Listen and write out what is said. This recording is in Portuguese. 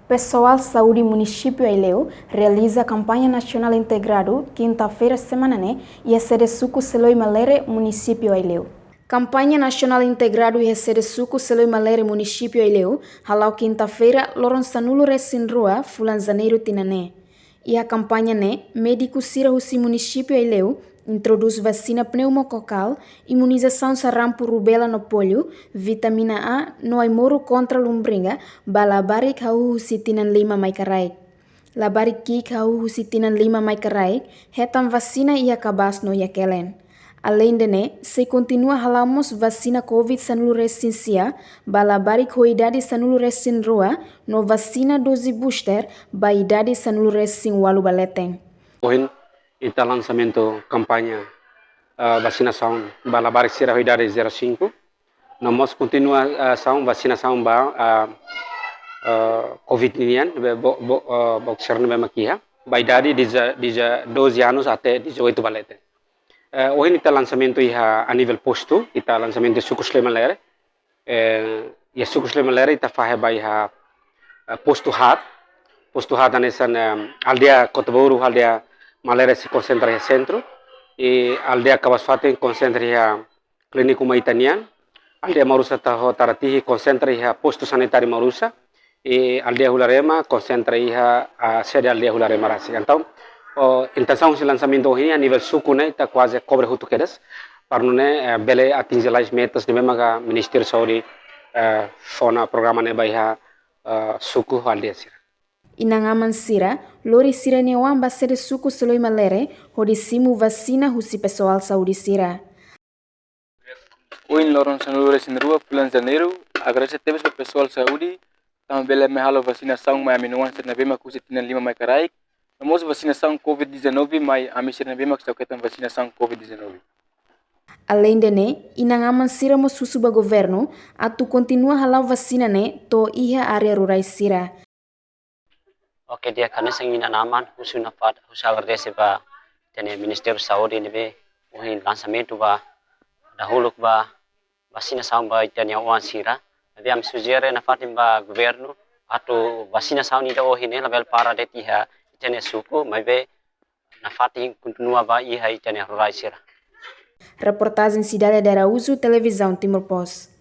Pessoal Saúde Município Aileu realiza a campanha nacional integrado quinta-feira semana e a sede suco Seloi Malere Município Aileu. Campanha nacional integrado e a sede suco Seloi Malere Município Aileu halau quinta-feira loron sanulo resin rua fulan janeiro tinané. E a campanha médico sira husi Município Aileu introduz vacina pneumococcal, imunização sarampo rubela no polio, vitamina A no aimoro contra lumbringa, balabarik hau husitinan 5 maikarai. Labarik kik hau husitinan 5 maikarai, hetam vacina ia kabas no yakelen. Além de se continua halamos vacina Covid sanulu resinsia, balabarik ho idade sanulu resin roa, no vacina dose booster, ba idade sanulu resin walu baleteng. Está lançamento campanha vacinação balabarik sira idade 05. Nós continua ação vacinação Covid-19 boxer no makia, ba idade de 12 anos até 18 balete. Hoje está lançamento a nível posto, está lançamento de sucos lemalere, e sucos lemalere está faz by posto hat nessa aldeia Cotabouro, aldeia Malera se concentra no centro, e aldeia Cabasfate concentra no clínico Maitanian, aldeia Marusa Taratihi concentra no posto sanitário Marusa, e aldeia Hularema concentra a sede aldeia Hularema Rasi. Então, a intenção de lançamento hoje a nível suco está quase cobre tudo queres, para não bele atingir as metas de mesmo que o Ministério da Saúde fona programa vai suco aldeia. Inangaman sira, lori sira newan basere suku Seloi Malere, hodisimu vacina husi pessoal saúde sira. Hoje loron sanulu resin rua bulan janeiro, agradecemos ao pessoal saúde, também me halo vacinação mai aminuan serna bema kusi tinan 5 mai karai. Namos vacinação Covid-19 mai ami serna bema que está vacinação Covid-19. Além de inangaman sira mo susuba governo, atu continua halau vacina to iha area rurai sira. Oke dia karena sengina naman husu nafat husa agradece ba tene Ministério Saúde nebe uhin lançamento ba dahulu ba vacinação ba tene wan sira nebe am sugere nafat ba governo atu vacinação ni do hine label para de tiha tene suku maibe nafat continua ba iha tene rurai sira. Reportagem Cidade de Araújo, Televisão Timor Post.